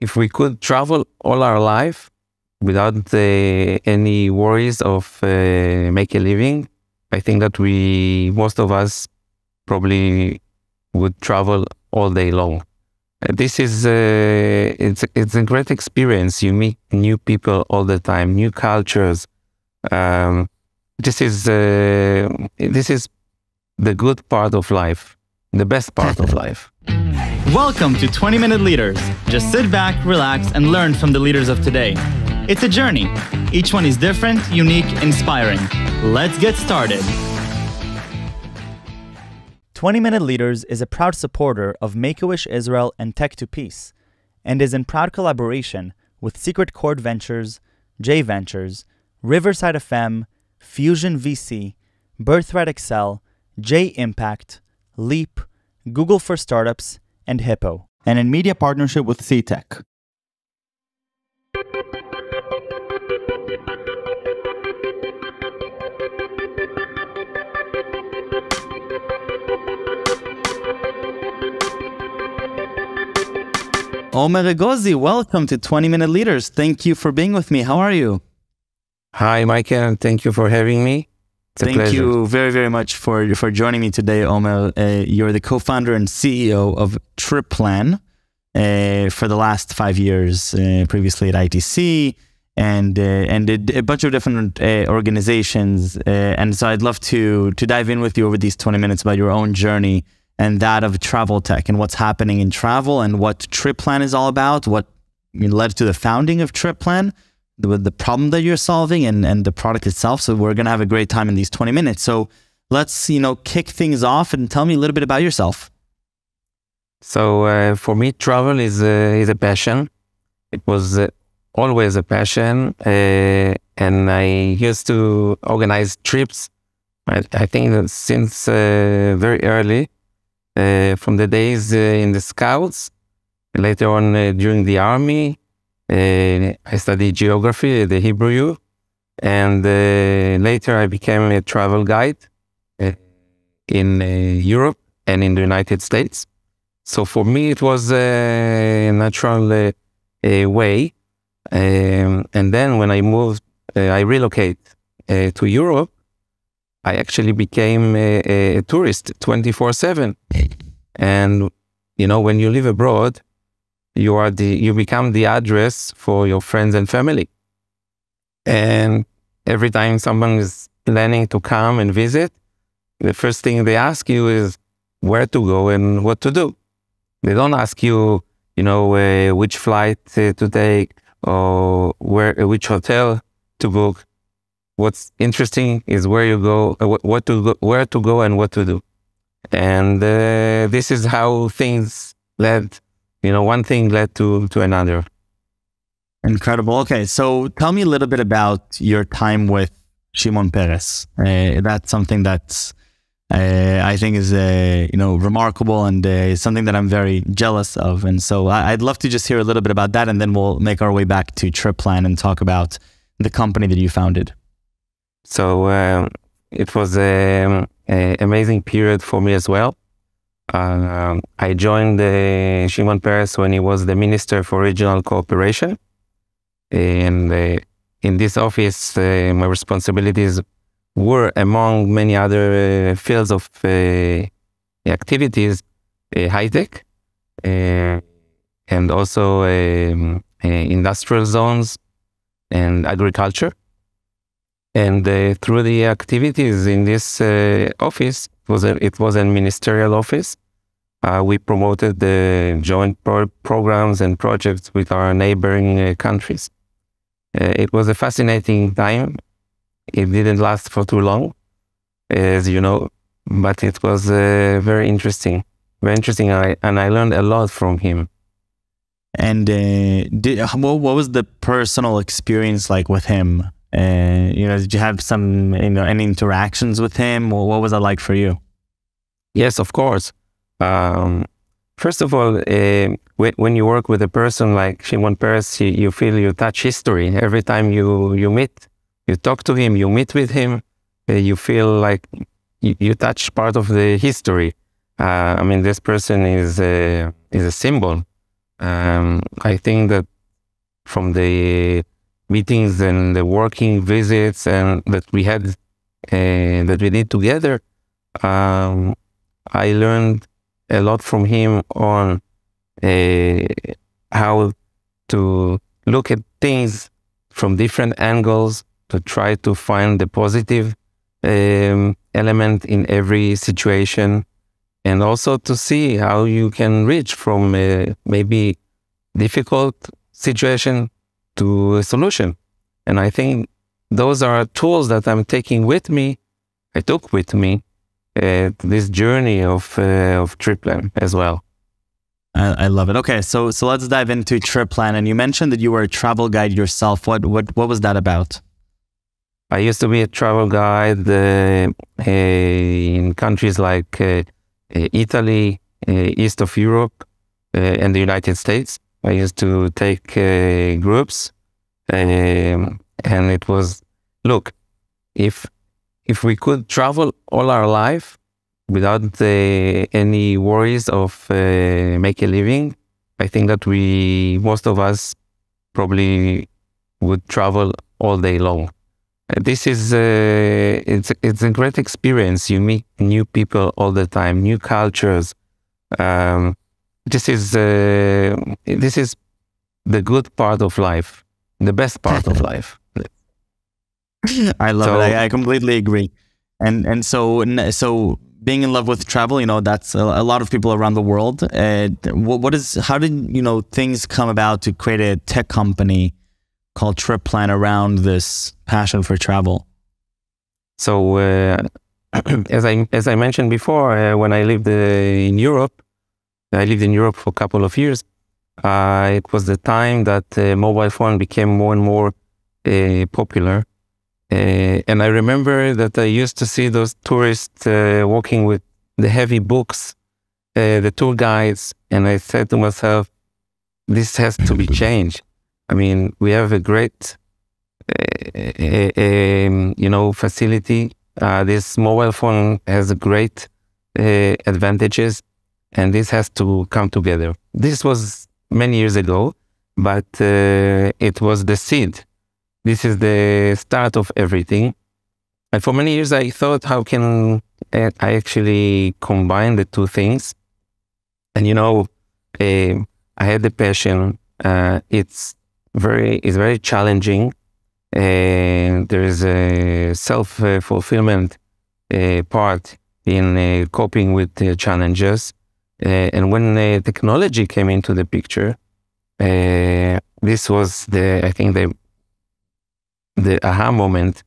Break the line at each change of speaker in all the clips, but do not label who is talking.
if we could travel all our life without any worries of make a living, I think that most of us probably would travel all day long. This is it's a great experience. You meet new people all the time, new cultures. This is the good part of life, the best part of life.
Welcome to 20-Minute Leaders. Just sit back, relax, and learn from the leaders of today. It's a journey. Each one is different, unique, inspiring. Let's get started. 20-Minute Leaders is a proud supporter of Make-A-Wish Israel and Tech to Peace, and is in proud collaboration with Secret Chord Ventures, J Ventures, Riverside FM, Fusion VC, Birthright Excel, J Impact, Leap, Google for Startups, and Hippo, and in media partnership with CTech. Omer Egozi, welcome to 20-Minute Leaders. Thank you for being with me. How are you?
Hi, Michael. Thank you for having me. It's a pleasure.
Thank you very, very much for joining me today, Omer. You're the co-founder and CEO of Triplan for the last 5 years, previously at ITC, and a bunch of different organizations. And so I'd love to dive in with you over these 20 minutes about your own journey and that of travel tech and what's happening in travel and what Triplan is all about, what led to the founding of Triplan, the problem that you're solving and the product itself. So we're going to have a great time in these 20 minutes. So let's, kick things off and tell me a little bit about yourself.
So for me, travel is a passion. It was always a passion. And I used to organize trips, I think that since very early, from the days in the Scouts, later on during the army. I studied geography at the Hebrew U, and later I became a travel guide in Europe and in the United States. So for me, it was a natural way. And then when I relocated to Europe, I actually became a tourist 24/7. And, when you live abroad, you become the address for your friends and family. And every time someone is planning to come and visit, the first thing they ask you is where to go and what to do. They don't ask you, which flight to take or which hotel to book. What's interesting is where you go, where to go and what to do. And this is how things led. One thing led to another.
Incredible. Okay, so tell me a little bit about your time with Shimon Peres. That's something that's I think is remarkable and something that I'm very jealous of. And so I'd love to just hear a little bit about that, and then we'll make our way back to Triplan and talk about the company that you founded.
So it was an amazing period for me as well. I joined Shimon Peres when he was the Minister for Regional Cooperation. And in this office, my responsibilities were, among many other fields of activities, high-tech, and also industrial zones and agriculture. And through the activities in this office, it was a ministerial office. We promoted the joint programs and projects with our neighboring countries. It was a fascinating time. It didn't last for too long, as you know, but it was very interesting. Very interesting, and I learned a lot from him.
And what was the personal experience like with him? Did you have some, any interactions with him? Or what was that like for you?
Yes, of course. First of all, when you work with a person like Shimon Peres, you feel you touch history. Every time you meet, you talk to him, you meet with him, you feel like you touch part of the history. This person is a symbol I think that from the meetings and the working visits and that we had, that we did together, I learned a lot from him on how to look at things from different angles to try to find the positive element in every situation, and also to see how you can reach from maybe difficult situation to a solution. And I think those are tools that I'm taking with me, I took with me this journey of Triplan as well.
I love it. Okay, so let's dive into Triplan. And you mentioned that you were a travel guide yourself. What was that about?
I used to be a travel guide in countries like Italy, east of Europe, and the United States. I used to take groups, and it was, look, if we could travel all our life without any worries of make a living, I think that most of us probably would travel all day long. This is it's a great experience. You meet new people all the time, new cultures. This is the good part of life, the best part of life.
I love it. I completely agree. And so being in love with travel, you know, that's a lot of people around the world. How did things come about to create a tech company called Triplan around this passion for travel?
So as I mentioned before, when I lived in Europe, I lived in Europe for a couple of years. It was the time that mobile phone became more and more popular. And I remember that I used to see those tourists walking with the heavy books, the tour guides, and I said to myself, this has to be changed. I mean, we have a great, facility. This mobile phone has great advantages, and this has to come together. This was many years ago, but it was the seed. This is the start of everything. And for many years, I thought, how can I actually combine the two things? And I had the passion. It's very challenging. There is a self-fulfillment part in coping with the challenges. And when technology came into the picture, this was I think the aha moment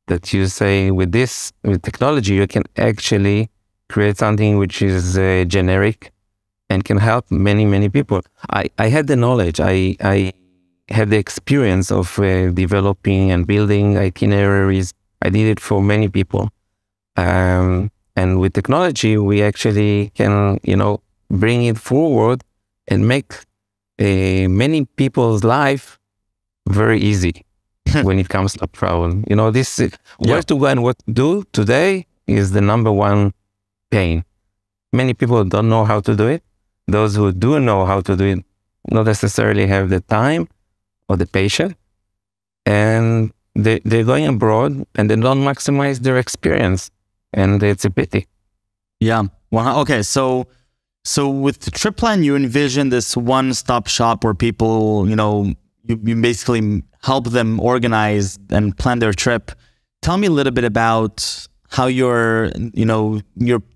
that you say, with technology, you can actually create something which is generic and can help many, many people. I had the knowledge. I had the experience of developing and building itineraries. I did it for many people. And with technology, we actually can, bring it forward and make many people's life very easy when it comes to travel. Where to go and what to do today is the number one pain. Many people don't know how to do it. Those who do know how to do it not necessarily have the time or the patience, and they're going abroad and they don't maximize their experience, and it's a pity.
Yeah. Well, okay. So with Triplan, you envision this one-stop shop where people, you basically help them organize and plan their trip. Tell me a little bit about how you're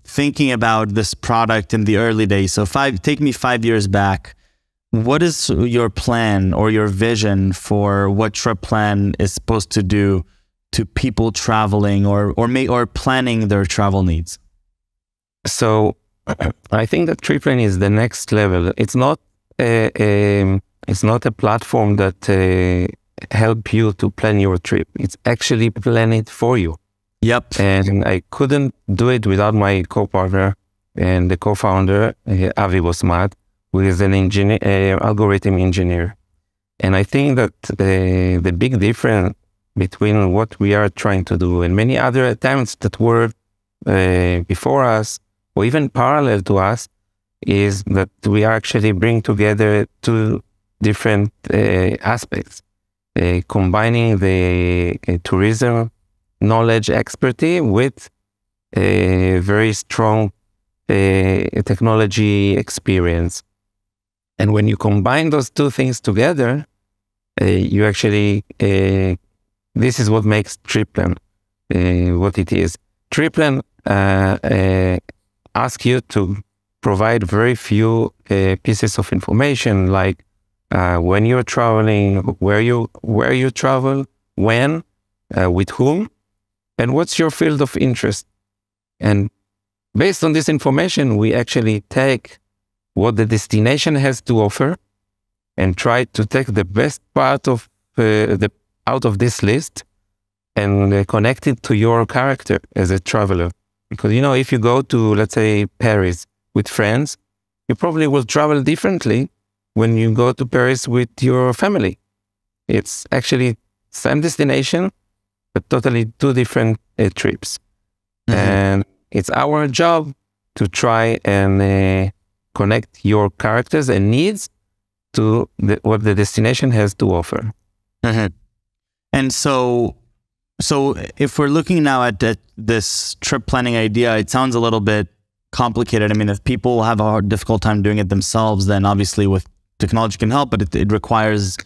thinking about this product in the early days. So take me 5 years back. What is your plan or your vision for what Triplan is supposed to do to people traveling or planning their travel needs?
So I think that Triplan is the next level. It's not a platform that help you to plan your trip. It's actually plan it for you.
Yep.
And I couldn't do it without my co-partner and the co-founder, Avi Bosmat, who is an algorithm engineer. And I think that the big difference between what we are trying to do and many other attempts that were before us, or even parallel to us, is that we actually bring together two different aspects, combining the tourism knowledge expertise with a very strong technology experience. And when you combine those two things together, you actually, this is what makes Triplan what it is. Triplan asks you to provide very few pieces of information, like when you're traveling, where you travel, when, with whom, and what's your field of interest. And based on this information, we actually take what the destination has to offer and try to take the best part of out of this list and connect it to your character as a traveler. Because, you know, if you go to, let's say, Paris with friends, you probably will travel differently when you go to Paris with your family. It's actually same destination, but totally two different trips. Mm-hmm. And it's our job to try and connect your characters and needs to what the destination has to offer.
Mm-hmm. And so if we're looking now at this trip planning idea, it sounds a little bit complicated. I mean, if people have a difficult time doing it themselves, then obviously with technology can help, but it requires,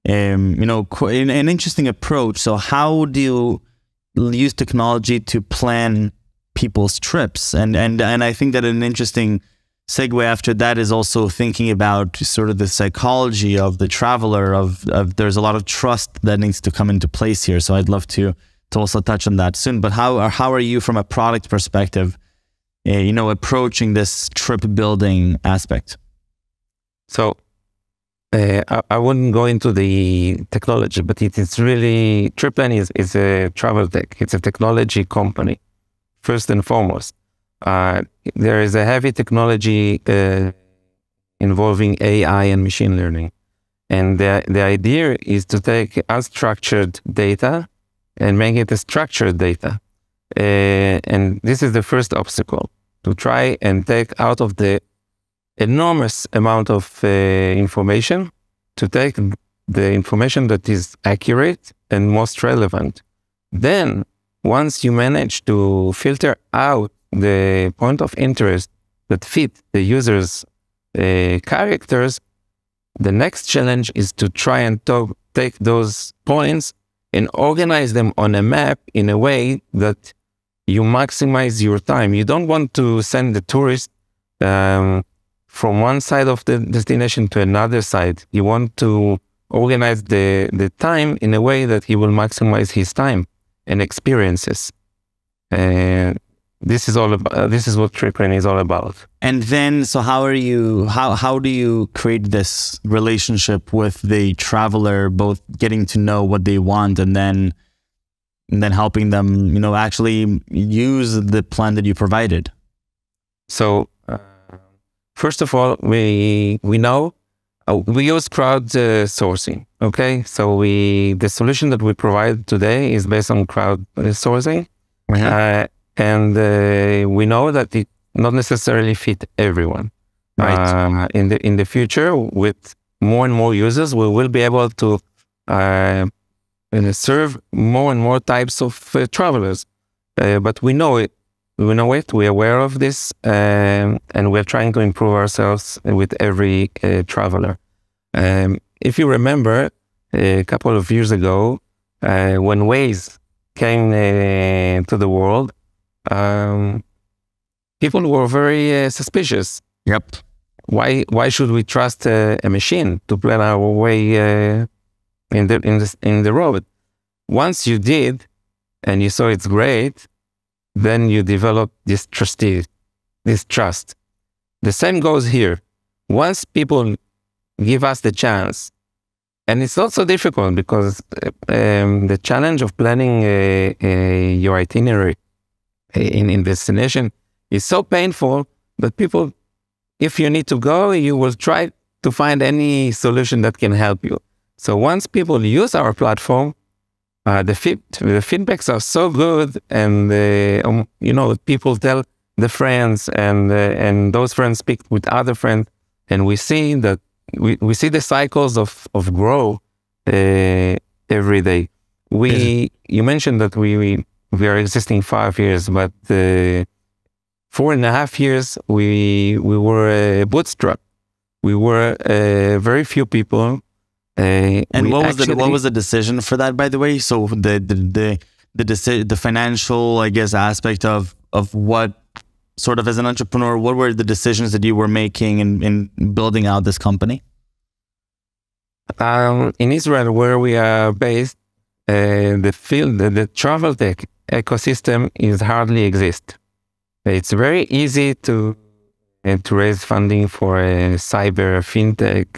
you know, an interesting approach. So how do you use technology to plan people's trips? And I think that an interesting segue after that is also thinking about sort of the psychology of the traveler, of there's a lot of trust that needs to come into place here. So I'd love to also touch on that soon. But how are you from a product perspective, you know, approaching this trip building aspect?
So I wouldn't go into the technology, but it is really, Triplan is a travel tech. It's a technology company, first and foremost. There is a heavy technology involving AI and machine learning. And the idea is to take unstructured data and make it a structured data. And this is the first obstacle, to try and take out of the enormous amount of information, to take the information that is accurate and most relevant. Then, once you manage to filter out the point of interest that fit the user's characters, the next challenge is to try and take those points and organize them on a map in a way that you maximize your time. You don't want to send the tourist from one side of the destination to another side. You want to organize the time in a way that he will maximize his time and experiences. And this is all about. This is what Triplan is all about.
And then, so how do you create this relationship with the traveler, both getting to know what they want and then helping them, you know, actually use the plan that you provided?
So first of all, we know we use crowd sourcing. Okay, so the solution that we provide today is based on crowd sourcing. Mm-hmm. And we know that it not necessarily fit everyone. Right. In the future, with more and more users, we will be able to serve more and more types of travelers. But we know it. We're aware of this, and we're trying to improve ourselves with every traveler. If you remember, a couple of years ago, when Waze came to the world, people were very suspicious.
Yep.
Why should we trust a machine to plan our way in the road? Once you did, and you saw it's great, then you develop this trust. The same goes here. Once people give us the chance, and it's not so difficult because the challenge of planning your itinerary in destination is so painful that people, if you need to go, you will try to find any solution that can help you. So once people use our platform, the feedbacks are so good, and you know, people tell the friends, and those friends speak with other friends, and we see that we see the cycles of growth every day. You mentioned that we are existing 5 years, but 4.5 years we were bootstrap. We were very few people.
And what was the decision for that, by the way? So the financial, I guess, aspect of what sort of as an entrepreneur, what were the decisions that you were making in building out this company?
In Israel, where we are based, the travel tech ecosystem is hardly exist. It's very easy to raise funding for cyber, fintech,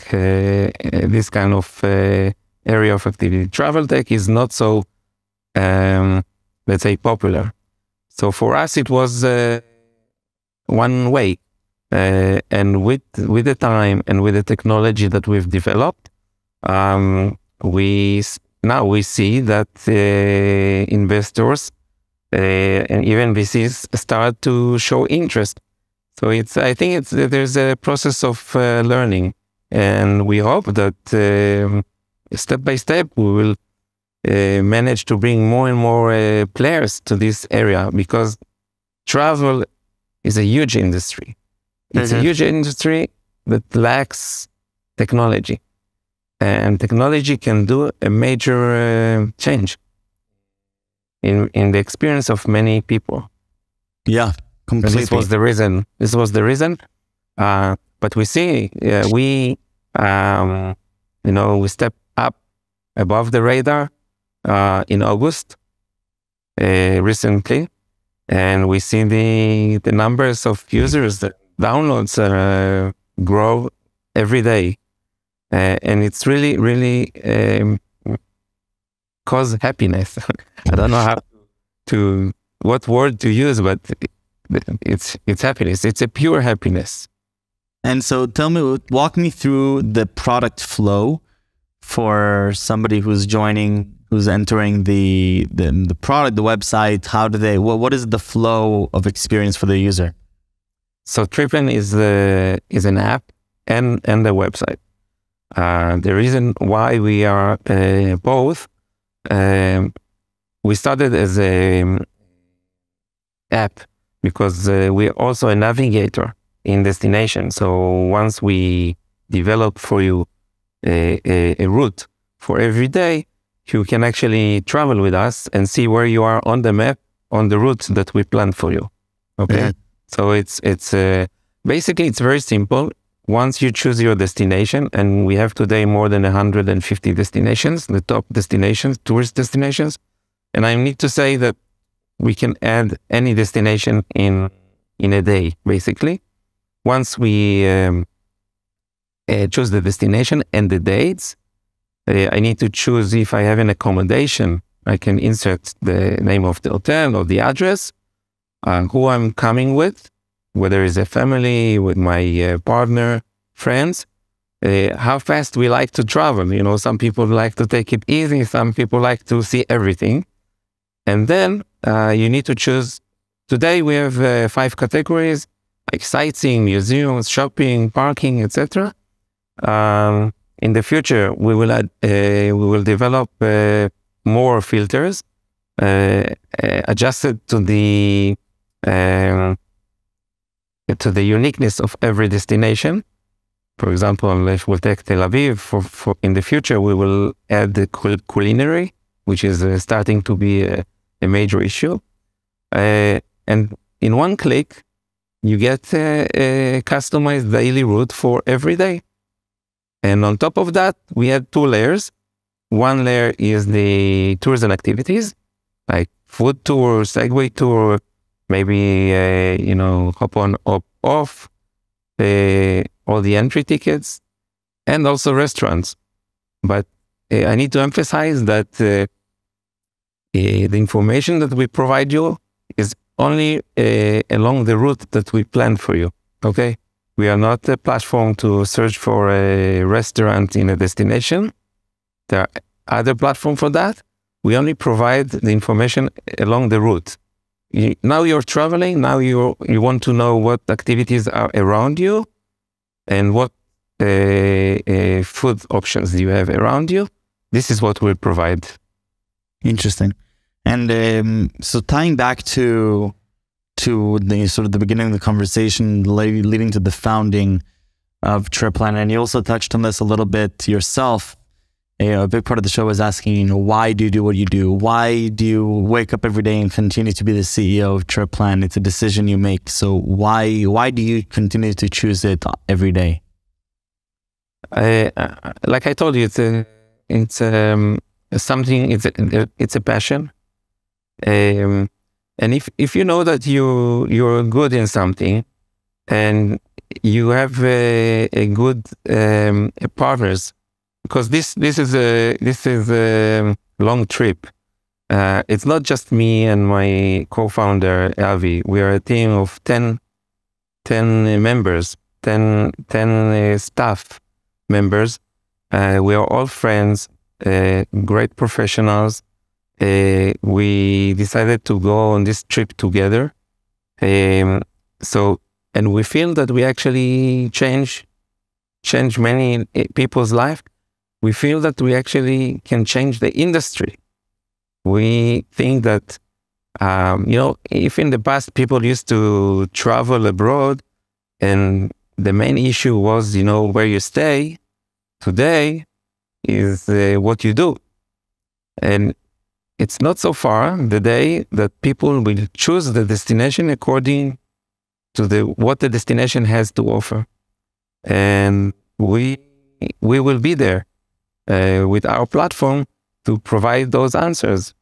this kind of area of activity. Travel tech is not so, let's say, popular. So for us, it was one way. And with the time and with the technology that we've developed, we see that investors and even VCs start to show interest. So I think there's a process of learning, and we hope that step by step we will manage to bring more and more players to this area, because travel is a huge industry. It's a huge industry that lacks technology, and technology can do a major change in the experience of many people.
Yeah. Completely.
This was the reason. But we see, we step up above the radar in August recently, and we see the numbers of users, the downloads grow every day, and it's really cause happiness. I don't know what word to use, but it's happiness. It's a pure happiness.
And so walk me through the product flow for somebody who's entering the product, the website. What is the flow of experience for the user?
So Triplan is an app and the website. The reason why we are both, we started as a app because we're also a navigator in destination. So once we develop for you a route for every day, you can actually travel with us and see where you are on the map, on the route that we planned for you. Okay. Yeah. So it's basically it's very simple. Once you choose your destination, and we have today more than 150 destinations, the top destinations, tourist destinations. And I need to say that we can add any destination in a day, basically. Once we choose the destination and the dates, I need to choose if I have an accommodation. I can insert the name of the hotel or the address, who I'm coming with, whether it's a family, with my partner, friends, how fast we like to travel. You know, some people like to take it easy, some people like to see everything. And then you need to choose. Today we have 5 categories, like sightseeing, museums, shopping, parking, etc. In the future, we will develop more filters adjusted to the uniqueness of every destination. For example, if we'll take Tel Aviv, for in the future, we will add the culinary, which is starting to be a major issue. And in one click, you get a customized daily route for every day. And on top of that, we had 2 layers. One layer is the tours and activities, like food tour, Segway tour, maybe, hop on, hop off, all the entry tickets, and also restaurants. But I need to emphasize that the information that we provide you is only along the route that we planned for you, okay? We are not a platform to search for a restaurant in a destination. There are other platforms for that. We only provide the information along the route. now you're traveling. Now you want to know what activities are around you, and what food options do you have around you. This is what we provide.
Interesting. And so tying back to the sort of the beginning of the conversation, leading to the founding of Triplan, and you also touched on this a little bit yourself. A big part of the show is asking, why do you do what you do? Why do you wake up every day and continue to be the CEO of Triplan? It's a decision you make. So why do you continue to choose it every day?
Like I told you, it's a passion. And if you know that you're good in something, and you have a good partners, because this is a long trip. It's not just me and my co-founder Avi. We are a team of 10 members, 10 staff members. We are all friends, great professionals. We decided to go on this trip together. And we feel that we actually change many people's life. We feel that we actually can change the industry. We think that, if in the past people used to travel abroad and the main issue was, where you stay, today is what you do. And it's not so far the day that people will choose the destination according to what the destination has to offer. And we will be there with our platform to provide those answers.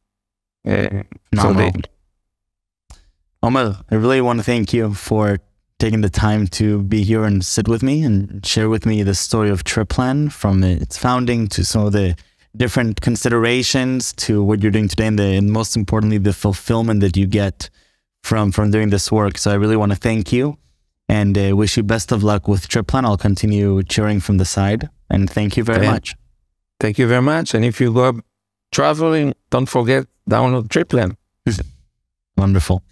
Omer, I really want to thank you for taking the time to be here and sit with me and share with me the story of Triplan, from its founding to some of the different considerations to what you're doing today, and most importantly, the fulfillment that you get from doing this work. So I really want to thank you and wish you best of luck with Triplan. I'll continue cheering from the side, and thank you very much.
Thank you very much. And if you go traveling, don't forget, download Triplan.
Wonderful.